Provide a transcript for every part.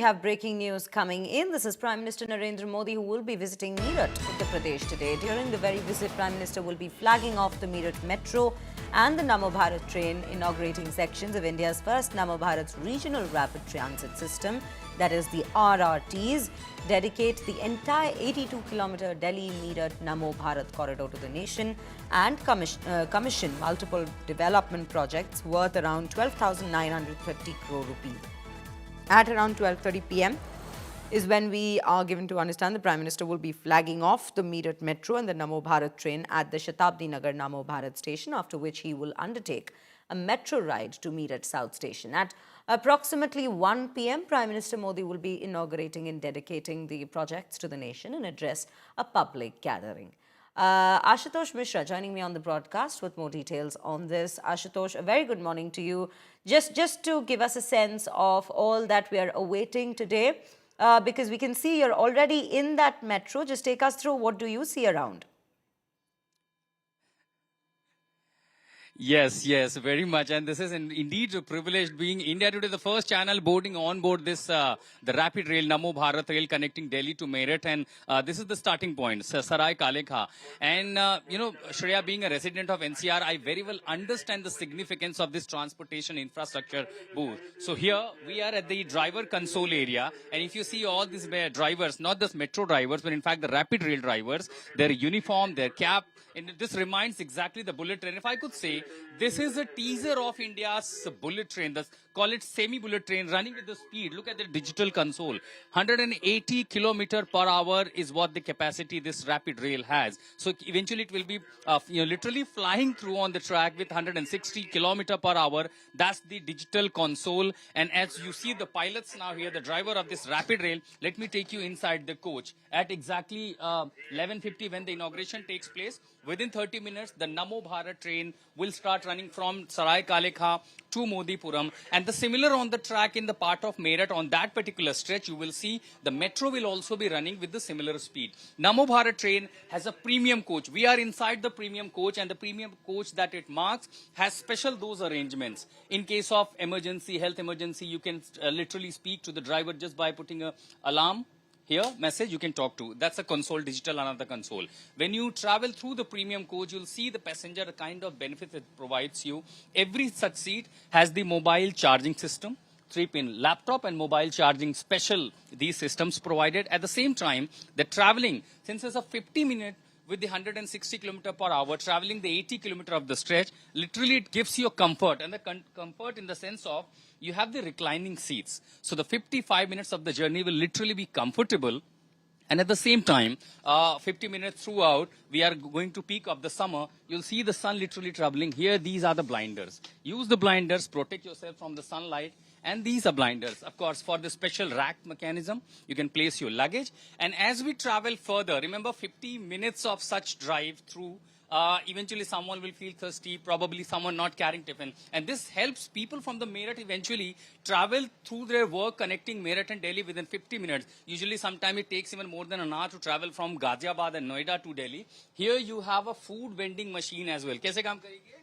We have breaking news coming in. This is Prime Minister Narendra Modi, who will be visiting Meerut, Uttar Pradesh today. During the very visit, Prime Minister will be flagging off the Meerut Metro and the Namo Bharat train, inaugurating sections of India's first Namo Bharat's regional rapid transit system, that is the RRTS, dedicate the entire 82-kilometer Delhi-Meerut Namo Bharat corridor to the nation and commission multiple development projects worth around 12,930 crore rupees. At around 12:30 p.m. is when we are given to understand the Prime Minister will be flagging off the Meerut Metro and the Namo Bharat train at the Shatabdi Nagar Namo Bharat station, after which he will undertake a metro ride to Meerut South station. At approximately 1 p.m, Prime Minister Modi will be inaugurating and dedicating the projects to the nation and address a public gathering. Ashutosh Mishra joining me on the broadcast with more details on this. Ashutosh, a very good morning to you. Just to give us a sense of all that we are awaiting today, because we can see you're already in that metro. Just take us through, what do you see around? Yes, very much. And this is indeed a privilege, being India Today, the first channel boarding on board this, the rapid rail, Namo Bharat rail connecting Delhi to Meerut. And this is the starting point, Sarai Kale Khan. And, Shreya, being a resident of NCR, I very well understand the significance of this transportation infrastructure booth. So here we are at the driver console area. And if you see all these drivers, not just metro drivers, but in fact the rapid rail drivers, their uniform, their cap, and this reminds exactly the bullet train. If I could say, this is a teaser of India's bullet train, call it semi-bullet train, running with the speed. Look at the digital console. 180 kilometer per hour is what the capacity this rapid rail has. So eventually it will be literally flying through on the track with 160 kilometer per hour. That's the digital console. And as you see the pilots now here, the driver of this rapid rail, let me take you inside the coach. At exactly 11:50 when the inauguration takes place, within 30 minutes, the Namo Bharat train will start running from Sarai Kale Khan to Modipuram. And the similar on the track in the part of Meerut, on that particular stretch, you will see the metro will also be running with the similar speed. Namo Bharat train has a premium coach. We are inside the premium coach, and the premium coach that it marks has special those arrangements. In case of emergency, health emergency, you can literally speak to the driver just by putting a alarm. Here, message you can talk to. That's a console, digital another console. When you travel through the premium coach, you'll see the passenger, the kind of benefits it provides you. Every such seat has the mobile charging system, 3-pin laptop and mobile charging special, these systems provided. At the same time, the traveling, since it's a 50-minute with the 160 km per hour, traveling the 80 km of the stretch, literally it gives you a comfort. And the comfort in the sense of, you have the reclining seats. So the 55 minutes of the journey will literally be comfortable. And at the same time, 50 minutes throughout, we are going to peak of the summer. You'll see the sun literally traveling. Here, these are the blinders. Use the blinders, protect yourself from the sunlight. And these are blinders. Of course, for the special rack mechanism, you can place your luggage. And as we travel further, remember 50 minutes of such drive through, eventually someone will feel thirsty, probably someone not carrying tiffin. And this helps people from the Meerut eventually travel through their work connecting Meerut and Delhi within 50 minutes. Usually sometimes it takes even more than an hour to travel from Ghaziabad and Noida to Delhi. Here you have a food vending machine as well. कैसे काम करेगी?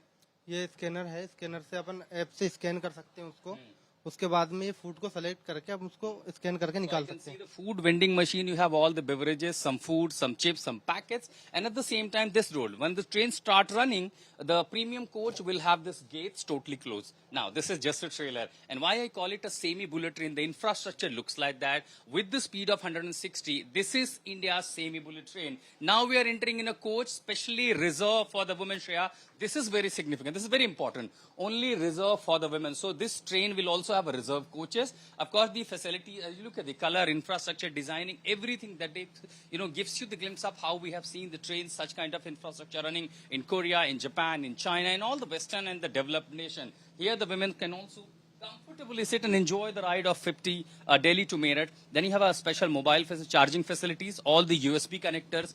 ये scanner है, scanner से अपन app से scan कर सकते हैं उसको. उसके बाद में ये फूड को सेलेक्ट करके आप उसको स्कैन करके निकाल सकते हैं. The food vending machine, you have all the beverages, some food, some chips, some packets, and at the same time this road. When the train start running, the premium coach will have this gates totally closed. Now this is just a trailer, and why I call it a semi-bullet train, the infrastructure looks like that with the speed of 160. This is India's semi-bullet train. Now we are entering in a coach specially reserved for the women, Shreya. This is very significant. This is very important. Only reserved for the women. So this train will also have a reserved coaches. Of course, the facility, as you look at the color, infrastructure, designing, everything that they, gives you the glimpse of how we have seen the trains, such kind of infrastructure running in Korea, in Japan, in China, in all the Western and the developed nation. Here the women can also comfortably sit and enjoy the ride of 50 Delhi to Meerut. Then you have a special mobile charging facilities, all the USB connectors,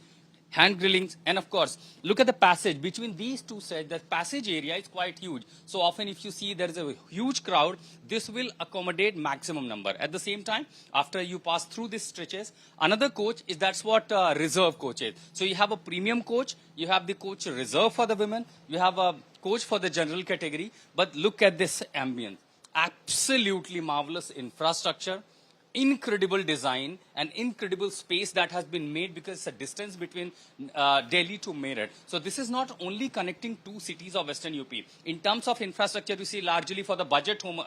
hand grillings, and of course, look at the passage between these two sets. The passage area is quite huge. So often if you see there is a huge crowd, this will accommodate maximum number. At the same time, after you pass through these stretches, another coach is, that's what reserve coach is. So you have a premium coach, you have the coach reserved for the women, you have a coach for the general category. But look at this ambience. Absolutely marvelous infrastructure. incredible design and incredible space that has been made because it's a distance between Delhi to Meerut. So this is not only connecting two cities of Western UP. In terms of infrastructure, you see largely for the budget home,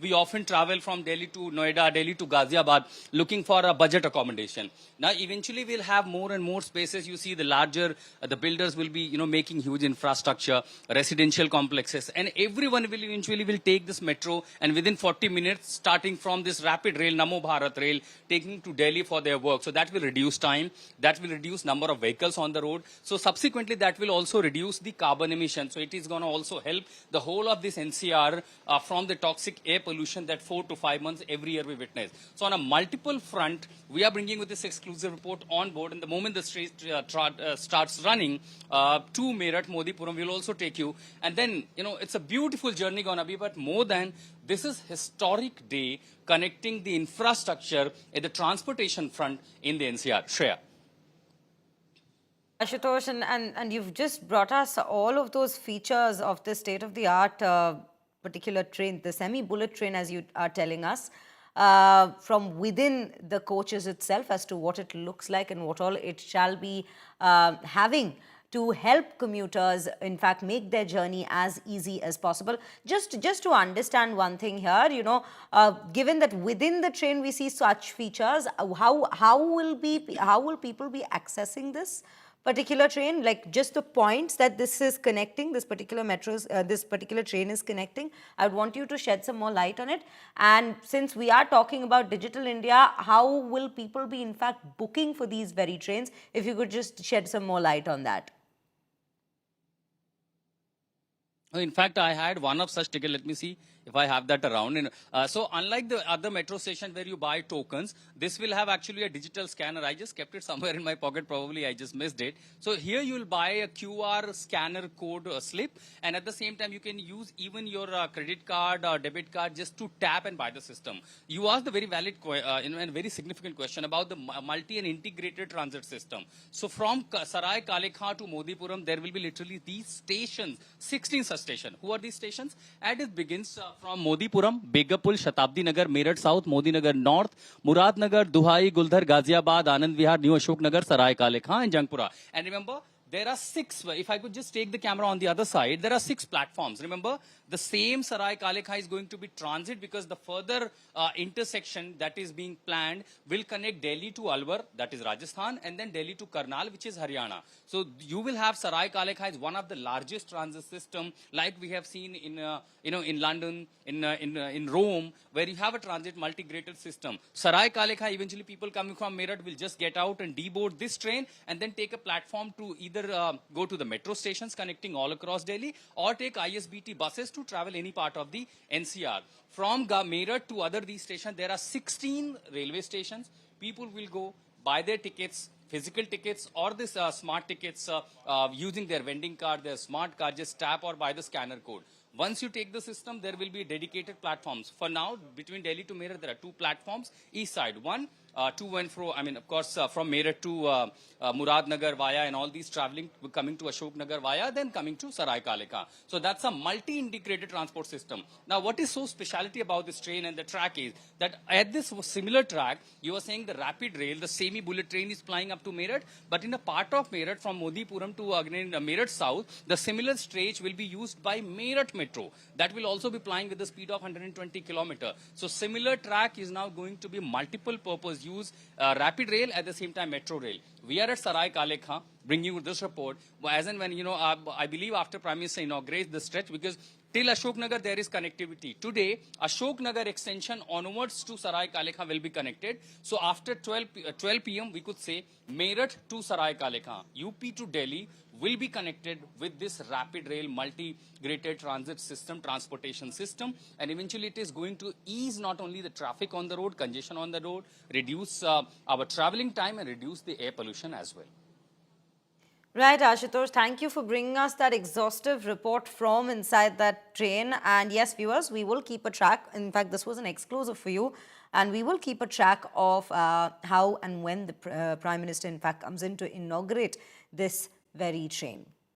we often travel from Delhi to Noida, Delhi to Ghaziabad looking for a budget accommodation. Now eventually we'll have more and more spaces. You see the larger, the builders will be, making huge infrastructure, residential complexes, and everyone will eventually take this metro, and within 40 minutes starting from this rapid rail Namo Bharat rail taking to Delhi for their work. So that will reduce time, that will reduce number of vehicles on the road. So subsequently that will also reduce the carbon emission. So it is going to also help the whole of this NCR from the toxic air pollution that 4 to 5 months every year we witness. So on a multiple front, we are bringing with this exclusive report on board, and the moment the street starts running to Meerut, Modipuram will also take you. And then, it's a beautiful journey gonna be, but more than this is historic day connecting the infrastructure at the transportation front in the NCR. Shreya. Ashutosh, and you've just brought us all of those features of the state-of-the-art particular train, the semi-bullet train, as you are telling us, from within the coaches itself as to what it looks like and what all it shall be having to help commuters, in fact, make their journey as easy as possible. Just to understand one thing here, given that within the train we see such features, how will people be accessing this particular train? Like just the points that this is connecting, this particular this particular train is connecting. I would want you to shed some more light on it. And since we are talking about Digital India, how will people be in fact booking for these very trains? If you could just shed some more light on that. In fact, I had one of such ticket. Let me see if I have that around. So unlike the other metro station where you buy tokens, this will have actually a digital scanner. I just kept it somewhere in my pocket. Probably I just missed it. So here you will buy a QR scanner code slip, and at the same time you can use even your credit card or debit card just to tap and buy the system. You asked a very valid and very significant question about the multi and integrated transit system. So from Sarai Kale Khan to Modipuram, there will be literally these stations, 16 such stations. Who are these stations? And it begins from Modipuram, Begapul, Shatabdi Nagar, Meerut South, Modi Nagar North, Murad Nagar, Duhai, Guldhar, Ghaziabad, Anand Vihar, New Ashok Nagar, Sarai Kale Khan, and Jangpura. And remember, there are 6, if I could just take the camera on the other side, there are 6 platforms. Remember, the same Sarai Kale Khan is going to be transit because the further intersection that is being planned will connect Delhi to Alwar, that is Rajasthan, and then Delhi to Karnal, which is Haryana. So you will have Sarai Kale Khan is one of the largest transit system, like we have seen in in London, in Rome, where you have a transit multi-graded system. Sarai Kale Khan, eventually people coming from Meerut will just get out and deboard this train and then take a platform to either go to the metro stations connecting all across Delhi or take ISBT buses to travel any part of the NCR. From Meerut to other these stations, there are 16 railway stations. People will go buy their tickets, physical tickets or this smart tickets using their vending card, their smart card, just tap or buy the scanner code. Once you take the system, there will be dedicated platforms. For now, between Delhi to Meerut, there are 2 platforms, east side. One, to and fro, of course, from Meerut to Murad Nagar via and all these traveling, coming to Ashok Nagar via, then coming to Sarai Kale Khan. So that's a multi-integrated transport system. Now, what is so specialty about this train and the track is that at this similar track, you are saying the rapid rail, the semi-bullet train is flying up to Meerut, but in a part of Meerut, from Modipuram to Meerut South, the similar stretch will be used by Meerut Metro. That will also be flying with the speed of 120 kilometers. So similar track is now going to be multiple purpose use rapid rail at the same time metro rail. We are at Sarai Kale Khan bringing you this report as and when I believe after Prime Minister inaugurates the stretch, because till Ashok Nagar there is connectivity. Today Ashok Nagar extension onwards to Sarai Kale Khan will be connected. So after 12 p.m. we could say Meerut to Sarai Kale Khan, UP to Delhi will be connected with this rapid rail multi-graded transit system, transportation system, and eventually it is going to ease not only the traffic on the road, congestion on the road, reduce our traveling time and reduce the air pollution as well. Right, Ashutosh, thank you for bringing us that exhaustive report from inside that train. And yes, viewers, we will keep a track. In fact, this was an exclusive for you. And we will keep a track of how and when the Prime Minister, in fact, comes in to inaugurate this very train.